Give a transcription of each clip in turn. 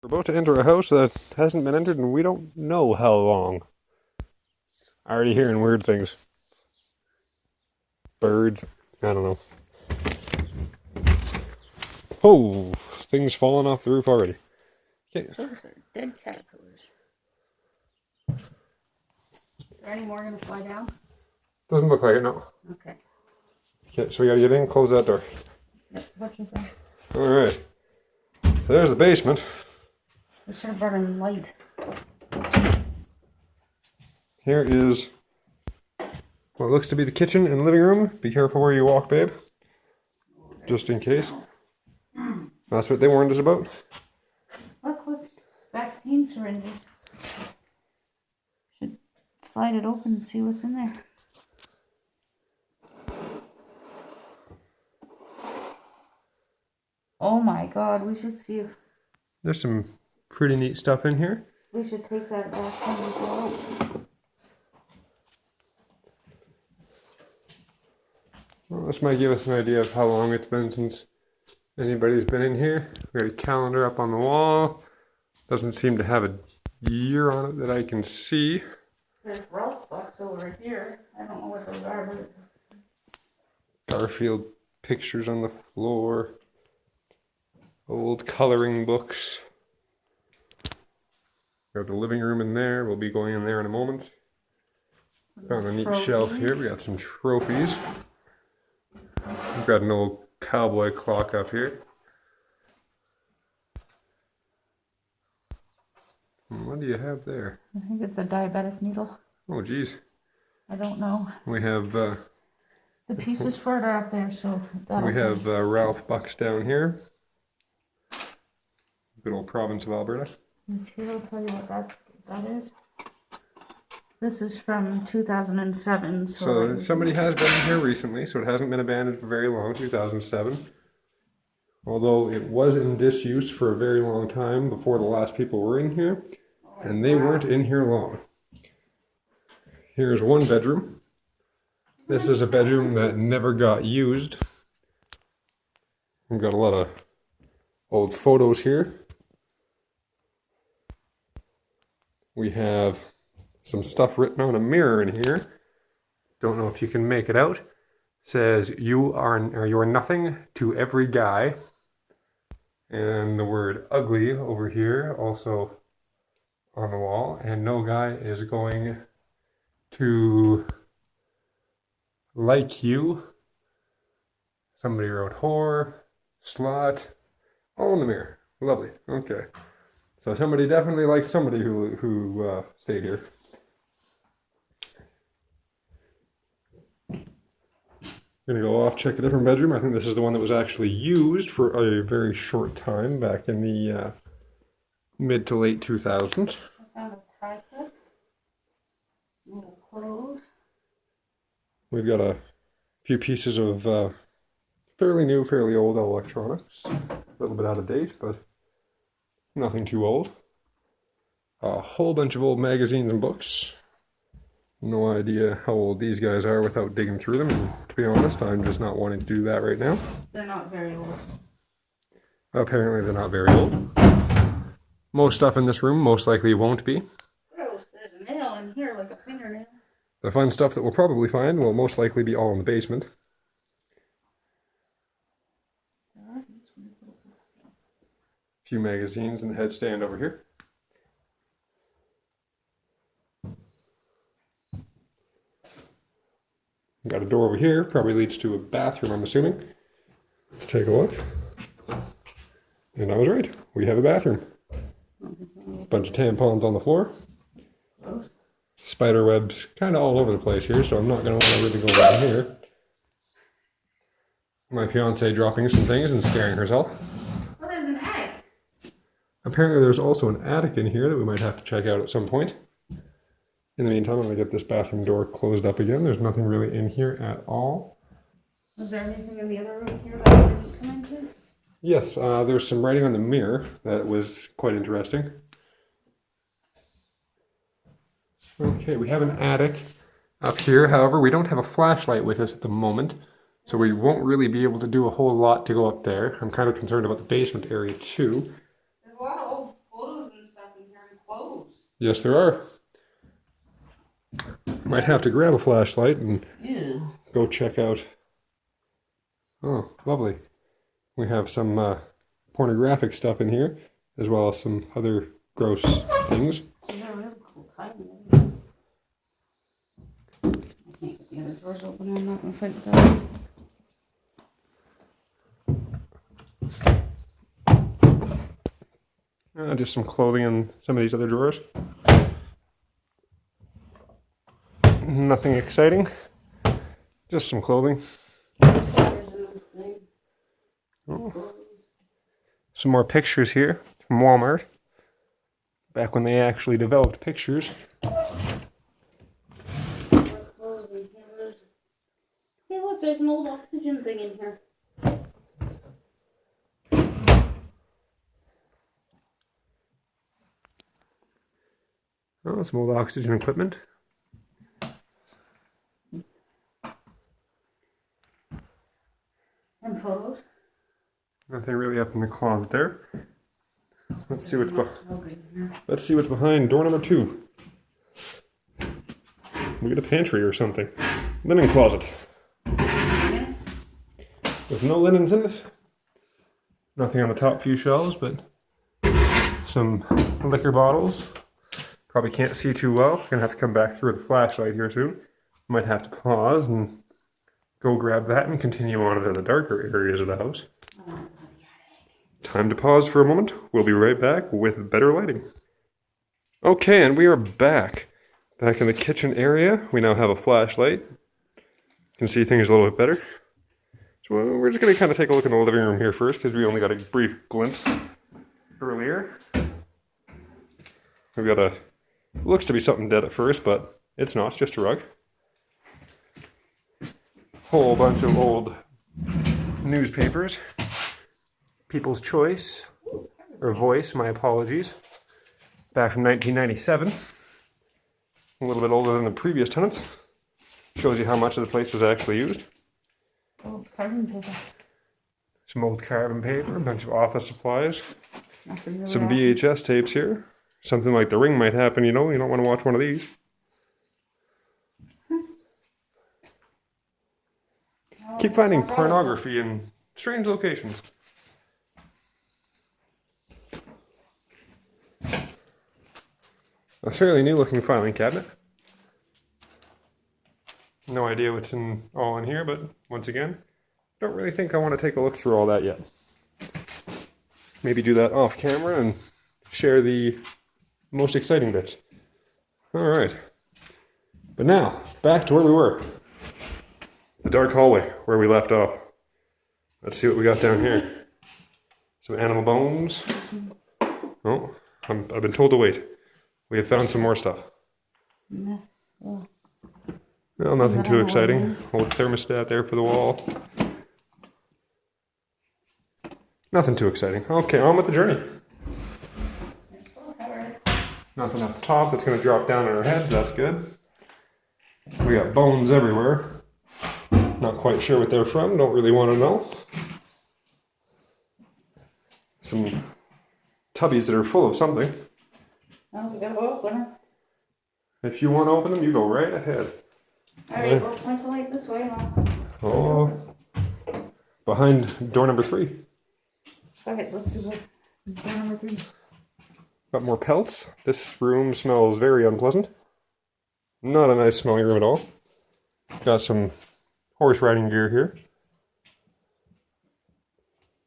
We're about to enter a house that hasn't been entered and we don't know how long. Already hearing weird things. Birds. I don't know. Oh, things falling off the roof already. Okay. Those are dead caterpillars. Is there any more going to slide down? Doesn't look like it, no. Okay. Okay, so we gotta get in, close that door. Yep, watch your front. Alright. There's the basement. We should have brought in light. Here is what looks to be the kitchen and living room. Be careful where you walk, babe. Just in case. That's what they warned us about. Look, vaccine syringes. Should slide it open and see what's in there. Oh my god, we should see if There's some pretty neat stuff in here. we should take that vaccine as well. Well, this might give us an idea of how long it's been since anybody's been in here. We got a calendar up on the wall. Doesn't seem to have a year on it that I can see. There's Ralph box over here. I don't know what those are, but Garfield pictures on the floor. Old coloring books. We have the living room in there. We'll be going in there in a moment. Found a neat shelf here. We got some trophies. We've got an old cowboy clock up here. What do you have there? I think it's a diabetic needle. Oh, geez. I don't know. We have The pieces for it are up there, so Ralph Bucks down here. Good old province of Alberta. Here, I'll tell you what that is. This is from 2007. So somebody has been in here recently, so it hasn't been abandoned for very long, 2007. Although it was in disuse for a very long time before the last people were in here, and they weren't in here long. Here's one bedroom. This is a bedroom that never got used. We've got a lot of old photos here. We have some stuff written on a mirror in here. Don't know if you can make it out. It says you are nothing to every guy. And the word ugly over here also on the wall. And no guy is going to like you. Somebody wrote whore, slut, all in the mirror. Lovely. Okay. So somebody definitely liked somebody who stayed here. Gonna go off, check a different bedroom. I think this is the one that was actually used for a very short time back in the mid to late 2000s. I found a tie clip. Little clothes. We've got a few pieces of fairly new, fairly old electronics. A little bit out of date, but nothing too old. A whole bunch of old magazines and books. No idea how old these guys are without digging through them. And to be honest, I'm just not wanting to do that right now. They're not very old. Apparently they're not very old. Most stuff in this room most likely won't be. Gross, there's a nail in here like a fingernail. The fun stuff that we'll probably find will most likely be all in the basement. A few magazines in the headstand over here. Got a door over here, probably leads to a bathroom, I'm assuming. Let's take a look. And I was right, we have a bathroom. Bunch of tampons on the floor. Spider webs kind of all over the place here, so I'm not going to want to really go down here. My fiance dropping some things and scaring herself. Oh, there's an attic. Apparently there's also an attic in here that we might have to check out at some point. In the meantime, I'm going to get this bathroom door closed up again. There's nothing really in here at all. Was there anything in the other room here that I didn't come into? Yes, there's some writing on the mirror that was quite interesting. Okay, we have an attic up here. However, we don't have a flashlight with us at the moment, so we won't really be able to do a whole lot to go up there. I'm kind of concerned about the basement area too. There's a lot of old Yes, there are. Might have to grab a flashlight and Ew. go check out. Oh, lovely. We have some pornographic stuff in here, as well as some other gross things. These are really cool titles. I can't get the other doors open. I'm not gonna fight with that. Just some clothing in some of these other drawers. Nothing exciting. Just some clothing. Oh. Some more pictures here from Walmart. Back when they actually developed pictures. Hey, look, there's an old oxygen thing in here. Oh, some old oxygen equipment. And photos. Nothing really up in the closet there. Let's see what's behind door number 2. We get a pantry or something. Linen closet. With no linens in it. Nothing on the top few shelves, but some liquor bottles. Probably can't see too well. Gonna have to come back through with a flashlight here soon. Might have to pause and go grab that and continue on to the darker areas of the house. Time to pause for a moment. We'll be right back with better lighting. Okay, and we are back. Back in the kitchen area. We now have a flashlight. Can see things a little bit better. So we're just going to kind of take a look in the living room here first because we only got a brief glimpse earlier. We've got a... looks to be something dead at first, but it's not. It's just a rug. Whole bunch of old newspapers. People's Choice, or Voice, my apologies. Back from 1997. A little bit older than the previous tenants. Shows you how much of the place was actually used. Oh, carbon paper. Some old carbon paper, a bunch of office supplies. Nothing really Some awesome. VHS tapes here. Something like The Ring might happen, you know. You don't want to watch one of these. Keep finding pornography in strange locations. A fairly new looking filing cabinet. No idea what's all in here, but once again, don't really think I want to take a look through all that yet. Maybe do that off camera and share the most exciting bits. Alright. But now, back to where we were. The dark hallway, where we left off. Let's see what we got down here. Some animal bones. Oh, I've been told to wait. We have found some more stuff. Oh. Well, nothing I too don't know what it exciting. is. Old thermostat there for the wall. Nothing too exciting. Okay, on with the journey. Nothing up top that's going to drop down on our heads. That's good. We got bones everywhere. Not quite sure what they're from. Don't really want to know. Some tubbies that are full of something. Oh, we gotta go open it. If you want to open them, you go right ahead. Alright, we'll point the light this way, Mom. Oh, behind door number 3. Okay, let's do door number 3. Got more pelts. This room smells very unpleasant. Not a nice smelling room at all. Got some horse riding gear here.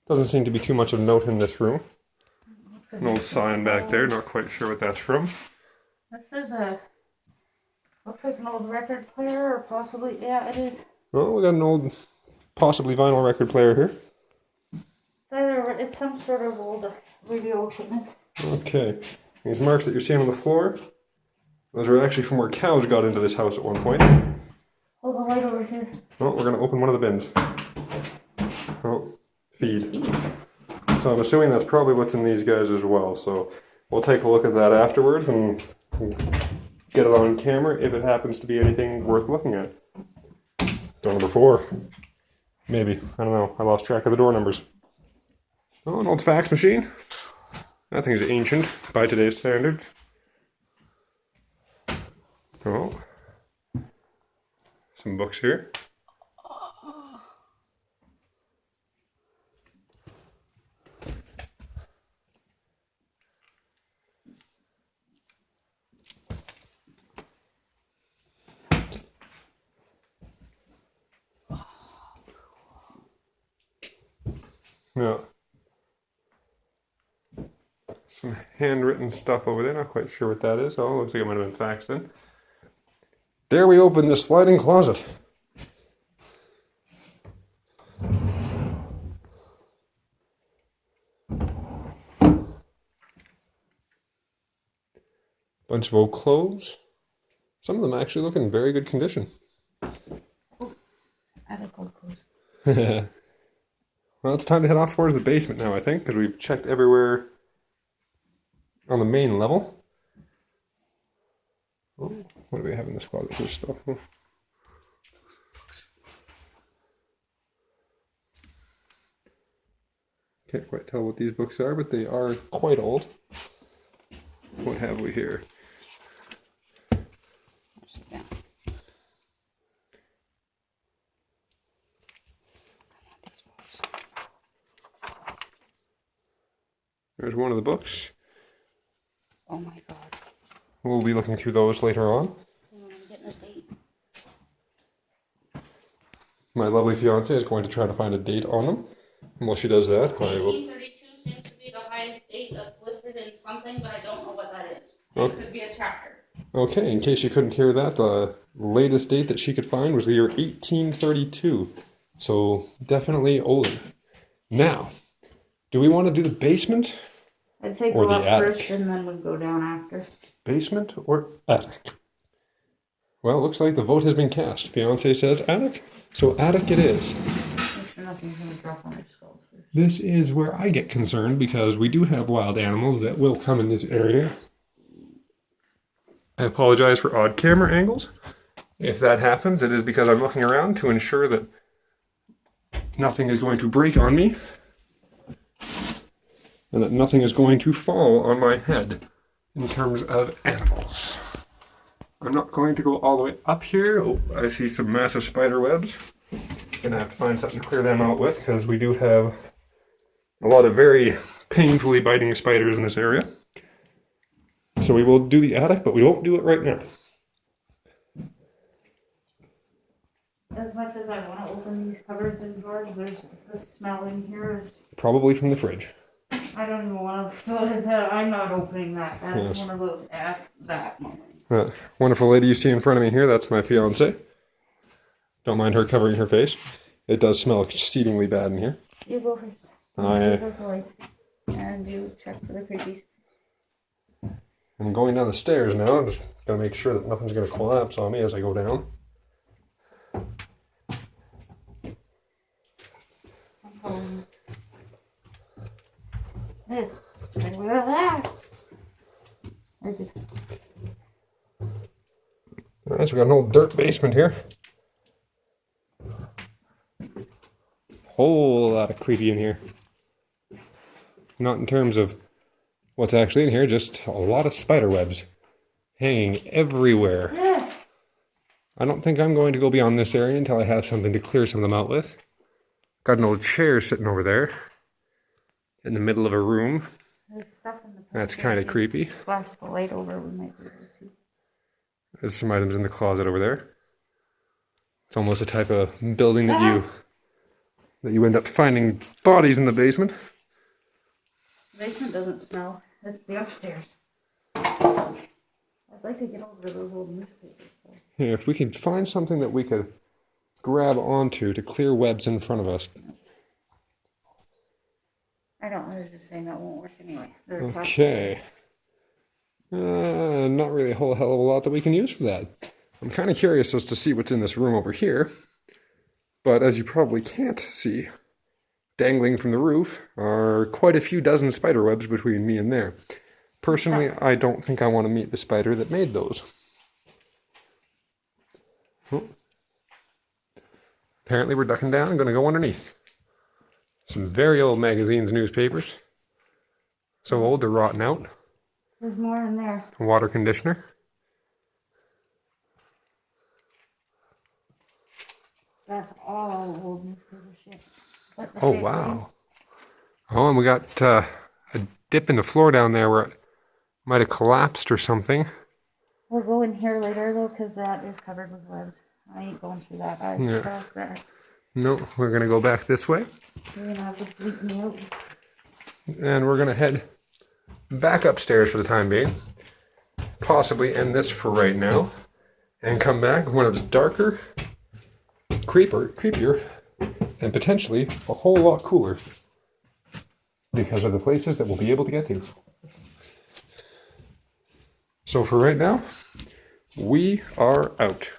Doesn't seem to be too much of note in this room. An old sign back there, not quite sure what that's from. This is looks like an old record player, or possibly, yeah, it is. Oh, we got an old, possibly vinyl record player here. It's some sort of old radio equipment. Okay. These marks that you're seeing on the floor, those are actually from where cows got into this house at one point. Hold the light over here. Oh, we're going to open one of the bins. Oh, feed. So I'm assuming that's probably what's in these guys as well. So we'll take a look at that afterwards and get it on camera if it happens to be anything worth looking at. Door number 4. Maybe. I don't know. I lost track of the door numbers. Oh, an old fax machine. That thing's ancient by today's standards. some books here. Yeah. Some handwritten stuff over there. Not quite sure what that is. Oh, looks like it might have been faxed in. Dare we open this sliding closet? Bunch of old clothes. Some of them actually look in very good condition. I like old clothes. Well, it's time to head off towards the basement now, I think, because we've checked everywhere on the main level. Oh, what do we have in this closet here stuff? Oh. Can't quite tell what these books are, but they are quite old. What have we here? There's one of the books. Oh my god. We'll be looking through those later on. I'm getting a date. My lovely fiance is going to try to find a date on them. And while she does that, I will... 1832 seems to be the highest date that's listed in something, but I don't know what that is. Okay. It could be a chapter. Okay, in case you couldn't hear that, the latest date that she could find was the year 1832. So definitely older. Now, do we want to do the basement? I'd say Or go the up attic. first and then we'd go down after. Basement or attic? Well, it looks like the vote has been cast. Fiance says attic, so attic it is. Make sure nothing's gonna drop on our skulls first. This is where I get concerned because we do have wild animals that will come in this area. I apologize for odd camera angles. If that happens, it is because I'm looking around to ensure that nothing is going to break on me and that nothing is going to fall on my head in terms of animals. I'm not going to go all the way up here. Oh, I see some massive spider webs. Gonna have to find something to clear them out with because we do have a lot of very painfully biting spiders in this area. So we will do the attic, but we won't do it right now. As much as I want to open these cupboards and drawers, there's the smell in here. Probably from the fridge. I don't even want to. I'm not opening that. That's Yes. one of those at that moment. Wonderful lady you see in front of me here, that's my fiance. Don't mind her covering her face. It does smell exceedingly bad in here. You go first. And you check for the creepies. I'm going down the stairs now. I'm just gotta make sure that nothing's gonna collapse on me as I go down. I'm following. Hey, spider web there. Where's it? Alright, so we got an old dirt basement here. Whole lot of creepy in here. Not in terms of what's actually in here, just a lot of spider webs hanging everywhere. Yeah. I don't think I'm going to go beyond this area until I have something to clear some of them out with. Got an old chair sitting over there in the middle of a room. There's stuff in the That's kind of creepy. Flash the light over, we might be able to see. There's some items in the closet over there. It's almost a type of building that you end up finding bodies in the basement. The basement doesn't smell. It's the upstairs. I'd like to get over those old newspapers. Yeah, if we could find something that we could grab onto to clear webs in front of us. I don't know. I was just saying that won't work anyway. They're tough. Okay. Not really a whole hell of a lot that we can use for that. I'm kind of curious as to see what's in this room over here. But as you probably can't see, dangling from the roof are quite a few dozen spider webs between me and there. Personally, I don't think I want to meet the spider that made those. Oh. Apparently we're ducking down and going to go underneath. Some very old magazines, newspapers. So old they're rotting out. There's more in there. A water conditioner. That's all old newspaper shit. But the Oh, safe wow. Oh, and we got a dip in the floor down there where it might have collapsed or something. We'll go in here later though, because that is covered with webs. I ain't going through that. I Yeah. crossed that. No, we're going to go back this way. You're gonna have to bleep me out. And we're going to head back upstairs for the time being. Possibly end this for right now. And come back when it's darker, creepier, and potentially a whole lot cooler. Because of the places that we'll be able to get to. So for right now, we are out.